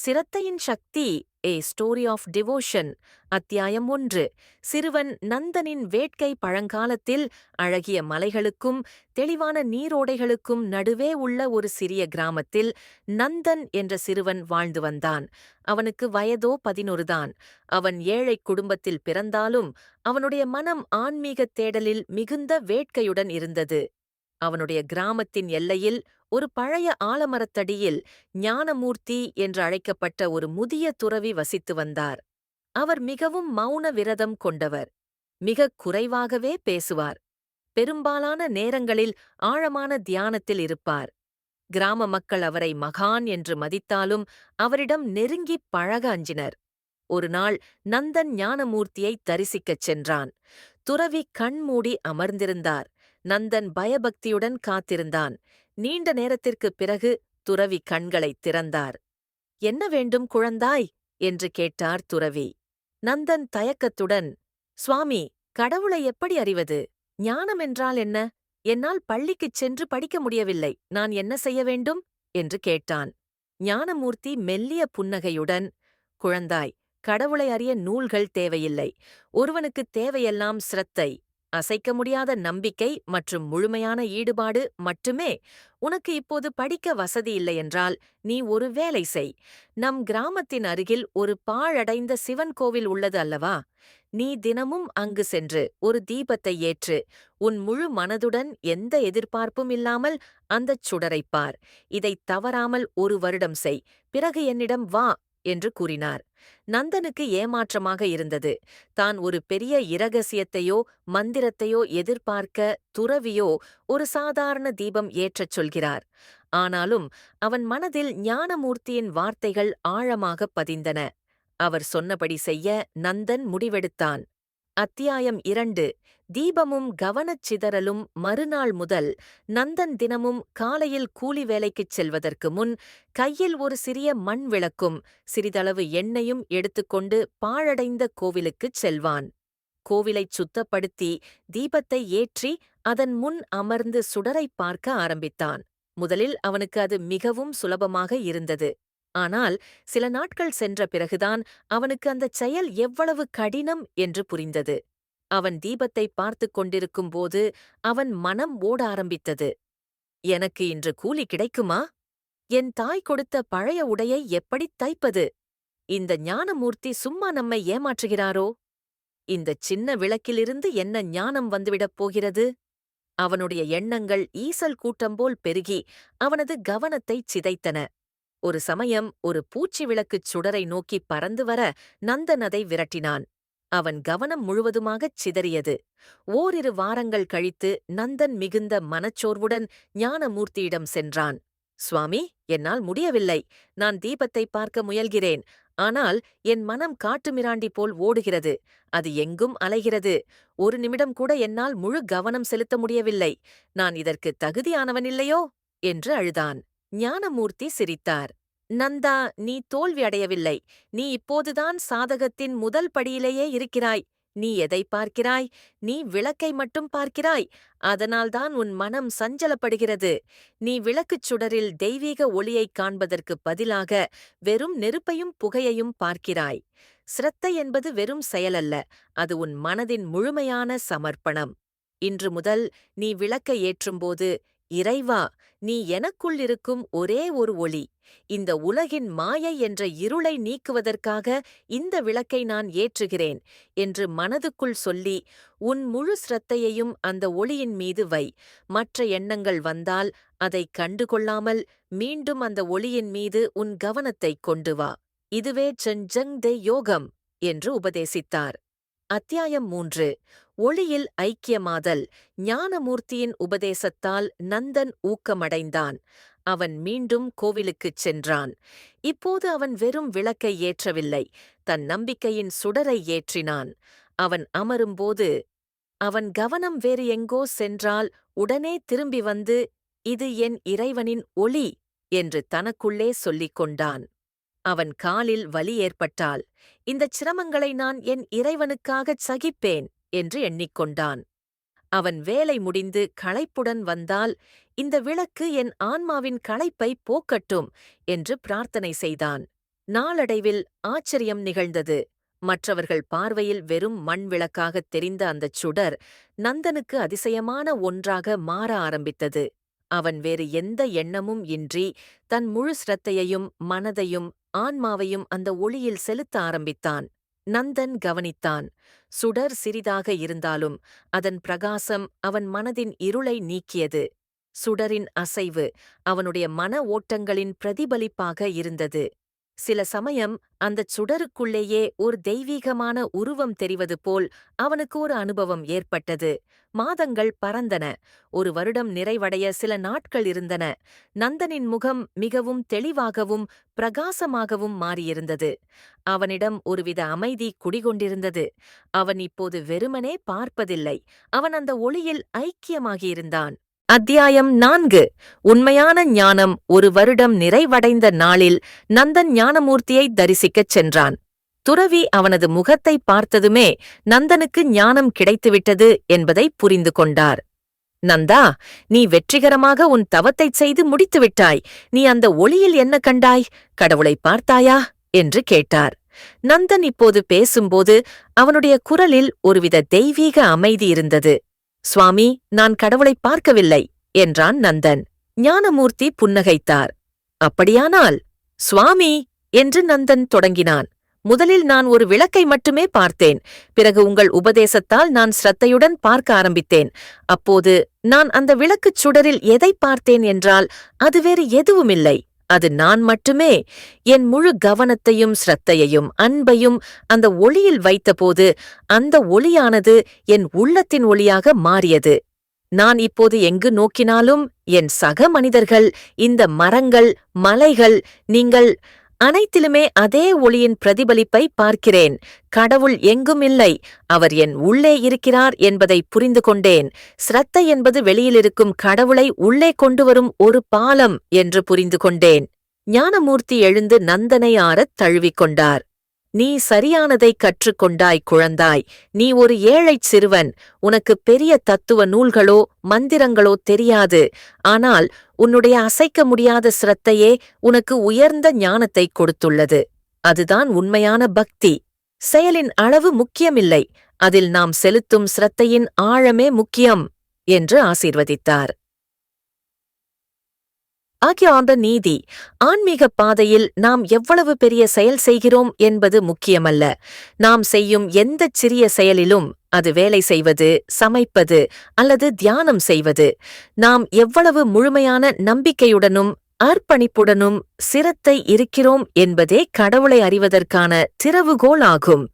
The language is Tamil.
சிரத்தையின் சக்தி ஏ ஸ்டோரி ஆஃப் டிவோஷன். அத்தியாயம் 1. சிறுவன் நந்தனின் வேட்கை. பழங்காலத்தில் அழகிய மலைகளுக்கும் தெளிவான நீரோடைகளுக்கும் நடுவே உள்ள ஒரு சிறிய கிராமத்தில் நந்தன் என்ற சிறுவன் வாழ்ந்து வந்தான். அவனுக்கு வயதோ 11 தான். அவன் ஏழை குடும்பத்தில் பிறந்தாலும் அவனுடைய மனம் ஆன்மீகத் தேடலில் மிகுந்த வேட்கையுடன் இருந்தது. அவனுடைய கிராமத்தின் எல்லையில் ஒரு பழைய ஆலமரத்தடியில் ஞானமூர்த்தி என்று அழைக்கப்பட்ட ஒரு முதிய துறவி வசித்து வந்தார். அவர் மிகவும் மௌன விரதம் கொண்டவர். மிகக் குறைவாகவே பேசுவார். பெரும்பாலான நேரங்களில் ஆழமான தியானத்தில் இருப்பார். கிராம மக்கள் அவரை மகான் என்று மதித்தாலும் அவரிடம் நெருங்கிப் பழக அஞ்சினர். ஒருநாள் நந்தன் ஞானமூர்த்தியை தரிசிக்கச் சென்றான். துறவி கண்மூடி அமர்ந்திருந்தார். நந்தன் பயபக்தியுடன் காத்திருந்தான். நீண்ட நேரத்திற்குப் பிறகு துறவி கண்களைத் திறந்தார். "என்ன வேண்டும் குழந்தாய்?" என்று கேட்டார் துறவி. நந்தன் தயக்கத்துடன், "சுவாமி, கடவுளை எப்படி அறிவது? ஞானம் என்றால் என்ன? என்னால் பள்ளிக்குச் சென்று படிக்க முடியவில்லை. நான் என்ன செய்ய வேண்டும்?" என்று கேட்டான். ஞானமூர்த்தி மெல்லிய புன்னகையுடன், "குழந்தாய், கடவுளை அறிய நூல்கள் தேவையில்லை. ஒருவனுக்குத் தேவையெல்லாம் சிரத்தை, அசைக்க முடியாத நம்பிக்கை மற்றும் முழுமையான ஈடுபாடு மட்டுமே. உனக்கு இப்போது படிக்க வசதி இல்லையென்றால் நீ ஒரு வேலை செய். நம் கிராமத்தின் அருகில் ஒரு பாழடைந்த சிவன் கோவில் உள்ளது அல்லவா? நீ தினமும் அங்கு சென்று ஒரு தீபத்தை ஏற்று உன் முழு மனதுடன் எந்த எதிர்பார்ப்பும் இல்லாமல் அந்தச் சுடரைப் பார். இதைத் தவறாமல் 1 வருடம் செய். பிறகு என்னிடம் வா" என்று கூறினார். நந்தனுக்கு ஏமாற்றமாக இருந்தது. தான் ஒரு பெரிய இரகசியத்தையோ மந்திரத்தையோ எதிர்பார்க்க துறவியோ ஒரு சாதாரண தீபம் ஏற்றச் சொல்கிறார். ஆனாலும் அவன் மனதில் ஞானமூர்த்தியின் வார்த்தைகள் ஆழமாகப் பதிந்தன. அவர் சொன்னபடி செய்ய நந்தன் முடிவெடுத்தான். அத்தியாயம் 2. தீபமும் கவனச் சிதறலும். மறுநாள் முதல் நந்தன் தினமும் காலையில் கூலி வேலைக்குச் செல்வதற்கு முன் கையில் ஒரு சிறிய மண் விளக்கும் சிறிதளவு எண்ணெயும் எடுத்துக்கொண்டு பாழடைந்த கோவிலுக்குச் செல்வான். கோவிலைச் சுத்தப்படுத்தி தீபத்தை ஏற்றி அதன் முன் அமர்ந்து சுடரைப் பார்க்க ஆரம்பித்தான். முதலில் அவனுக்கு அது மிகவும் சுலபமாக இருந்தது. ஆனால் சில நாட்கள் சென்ற பிறகுதான் அவனுக்கு அந்தச் செயல் எவ்வளவு கடினம் என்று புரிந்தது. அவன் தீபத்தை பார்த்துக் கொண்டிருக்கும் போது அவன் மனம் ஓட ஆரம்பித்தது. "எனக்கு இன்று கூலி கிடைக்குமா? என் தாய் கொடுத்த பழைய உடையை எப்படித் தைப்பது? இந்த ஞானமூர்த்தி சும்மா நம்மை ஏமாற்றுகிறாரோ? இந்தச் சின்ன விளக்கிலிருந்து என்ன ஞானம் வந்துவிடப் போகிறது?" அவனுடைய எண்ணங்கள் ஈசல் கூட்டம்போல் பெருகி அவனது கவனத்தைச் சிதைத்தன. ஒரு சமயம் ஒரு பூச்சி விளக்குச் சுடரை நோக்கிப் பறந்து வர நந்தன் அதை விரட்டினான். அவன் கவனம் முழுவதுமாகச் சிதறியது. ஓரிரு வாரங்கள் கழித்து நந்தன் மிகுந்த மனச்சோர்வுடன் ஞானமூர்த்தியிடம் சென்றான். "சுவாமி, என்னால் முடியவில்லை. நான் தீபத்தை பார்க்க முயல்கிறேன். ஆனால் என் மனம் காட்டுமிராண்டி போல் ஓடுகிறது. அது எங்கும் அலைகிறது. 1 நிமிடம் கூட என்னால் முழு கவனம் செலுத்த முடியவில்லை. நான் இதற்கு தகுதியானவனில்லையோ?" என்று அழுதான். ஞானமூர்த்தி சிரித்தார். "நந்தா, நீ தோல்வி அடையவில்லை. நீ இப்போதுதான் சாதகத்தின் முதல் படியிலேயே இருக்கிறாய். நீ எதைப் பார்க்கிறாய்? நீ விளக்கை மட்டும் பார்க்கிறாய். அதனால்தான் உன் மனம் சஞ்சலப்படுகிறது. நீ விளக்குச் சுடரில் தெய்வீக ஒளியைக் காண்பதற்குப் பதிலாக வெறும் நெருப்பையும் புகையையும் பார்க்கிறாய். சிரத்தை என்பது வெறும் செயலல்ல, அது உன் மனதின் முழுமையான சமர்ப்பணம். இன்று முதல் நீ விளக்கை ஏற்றும்போது, 'இறைவா, நீ எனக்குள் இருக்கும் ஒரே ஒரு ஒளி. இந்த உலகின் மாயை என்ற இருளை நீக்குவதற்காக இந்த விளக்கை நான் ஏற்றுகிறேன்' என்று மனதுக்குள் சொல்லி உன் முழு சிரத்தையையும் அந்த ஒளியின் மீது வை. மற்ற எண்ணங்கள் வந்தால் அதைக் கண்டுகொள்ளாமல் மீண்டும் அந்த ஒளியின் மீது உன் கவனத்தைக் கொண்டு வா. இதுவே சென்ஜங் தே யோகம் என்று உபதேசித்தார். அத்தியாயம் 3. ஒளியில் ஐக்கியமாதல். ஞானமூர்த்தியின் உபதேசத்தால் நந்தன் ஊக்கமடைந்தான். அவன் மீண்டும் கோவிலுக்குச் சென்றான். இப்போது அவன் வெறும் விளக்கை ஏற்றவில்லை, தன் நம்பிக்கையின் சுடரை ஏற்றினான். அவன் அமரும்போது அவன் கவனம் வேறு எங்கோ சென்றால் உடனே திரும்பி வந்து, "இது என் இறைவனின் ஒளி" என்று தனக்குள்ளே சொல்லிக் கொண்டான். அவன் காலில் வலி ஏற்பட்டால், "இந்தச் சிரமங்களை நான் என் இறைவனுக்காகச் சகிப்பேன்" என்று எண்ணிக்கொண்டான். அவன் வேலை முடிந்து களைப்புடன் வந்தால், "இந்த விளக்கு என் ஆன்மாவின் களைப்பை போக்கட்டும்" என்று பிரார்த்தனை செய்தான். நாளடைவில் ஆச்சரியம் நிகழ்ந்தது. மற்றவர்கள் பார்வையில் வெறும் மண் விளக்காகத் தெரிந்த அந்தச் சுடர் நந்தனுக்கு அதிசயமான ஒன்றாக மாற ஆரம்பித்தது. அவன் வேறு எந்த எண்ணமும் இன்றி தன் முழு சிரத்தையையும் மனதையும் ஆன்மாவையும் அந்த ஒளியில் செலுத்த ஆரம்பித்தான். நந்தன் கவனித்தான். சுடர் சிறிதாக இருந்தாலும் அதன் பிரகாசம் அவன் மனதின் இருளை நீக்கியது. சுடரின் அசைவு அவனுடைய மன ஓட்டங்களின் பிரதிபலிப்பாக இருந்தது. சில சமயம் அந்தச் சுடருக்குள்ளேயே ஒரு தெய்வீகமான உருவம் தெரிவது போல் அவனுக்கு ஒரு அனுபவம் ஏற்பட்டது. மாதங்கள் பறந்தன. ஒரு வருடம் நிறைவடைய சில நாட்கள் இருந்தன. நந்தனின் முகம் மிகவும் தெளிவாகவும் பிரகாசமாகவும் மாறியிருந்தது. அவனிடம் ஒருவித அமைதி குடிகொண்டிருந்தது. அவன் இப்போது வெறுமனே பார்ப்பதில்லை, அவன் அந்த ஒளியில் ஐக்கியமாகியிருந்தான். அத்தியாயம் 4. உண்மையான ஞானம். ஒரு வருடம் நிறைவடைந்த நாளில் நந்தன் ஞானமூர்த்தியை தரிசிக்கச் சென்றான். துறவி அவனது முகத்தை பார்த்ததுமே நந்தனுக்கு ஞானம் கிடைத்துவிட்டது என்பதை புரிந்து கொண்டார். நந்தா, நீ வெற்றிகரமாக உன் தவத்தைச் செய்து முடித்துவிட்டாய். நீ அந்த ஒளியில் என்ன கண்டாய்? கடவுளை பார்த்தாயா என்று கேட்டார். நந்தன் இப்போது பேசும்போது அவனுடைய குரலில் ஒருவித தெய்வீக அமைதி இருந்தது. சுவாமி, நான் கடவுளை பார்க்கவில்லை என்றான் நந்தன். ஞானமூர்த்தி புன்னகைத்தார். அப்படியானால் சுவாமி என்று நந்தன் தொடங்கினான். முதலில் நான் ஒரு விளக்கை மட்டுமே பார்த்தேன். பிறகு உங்கள் உபதேசத்தால் நான் ஸ்ரத்தையுடன் பார்க்க ஆரம்பித்தேன். அப்போது நான் அந்த விளக்குச் சுடரில் எதை பார்த்தேன் என்றால் அது வேறு எதுவுமில்லை, அது நான் மட்டுமே. என் முழு கவனத்தையும் ஸ்ரத்தையையும் அன்பையும் அந்த ஒளியில் வைத்தபோது அந்த ஒளியானது என் உள்ளத்தின் ஒளியாக மாறியது. நான் இப்போது எங்கு நோக்கினாலும் என் சக மனிதர்கள், இந்த மரங்கள், மலைகள், நீங்கள் அனைத்திலுமே அதே ஒளியின் பிரதிபலிப்பை பார்க்கிறேன். கடவுள் எங்கும் இல்லை, அவர் என் உள்ளே இருக்கிறார் என்பதை புரிந்து கொண்டேன். ஸ்ரத்தை என்பது வெளியிலிருக்கும் கடவுளை உள்ளே கொண்டுவரும் ஒரு பாலம் என்று புரிந்து கொண்டேன். ஞானமூர்த்தி எழுந்து நந்தனை ஆறத் தழுவிக்கொண்டார். நீ சரியானதைக் கற்றுக்கொண்டாய் குழந்தாய். நீ ஒரு ஏழைச் சிறுவன். உனக்கு பெரிய தத்துவ நூல்களோ மந்திரங்களோ தெரியாது. ஆனால் உன்னுடைய அசைக்க முடியாத ஸ்ரத்தையே உனக்கு உயர்ந்த ஞானத்தைக் கொடுத்துள்ளது. அதுதான் உண்மையான பக்தி. செயலின் அளவு முக்கியமில்லை, அதில் நாம் செலுத்தும் ஸ்ரத்தையின் ஆழமே முக்கியம் என்று ஆசீர்வதித்தார். ஆகியாந்த நீதி. ஆன்மீகப் பாதையில் நாம் எவ்வளவு பெரிய செயல் செய்கிறோம் என்பது முக்கியமல்ல. நாம் செய்யும் எந்தச் சிறிய செயலிலும், அது வேலை செய்வது, சமைப்பது அல்லது தியானம் செய்வது, நாம் எவ்வளவு முழுமையான நம்பிக்கையுடனும் அர்ப்பணிப்புடனும் சிரத்தை இருக்கிறோம் என்பதே கடவுளை அறிவதற்கான திறவுகோல் ஆகும்.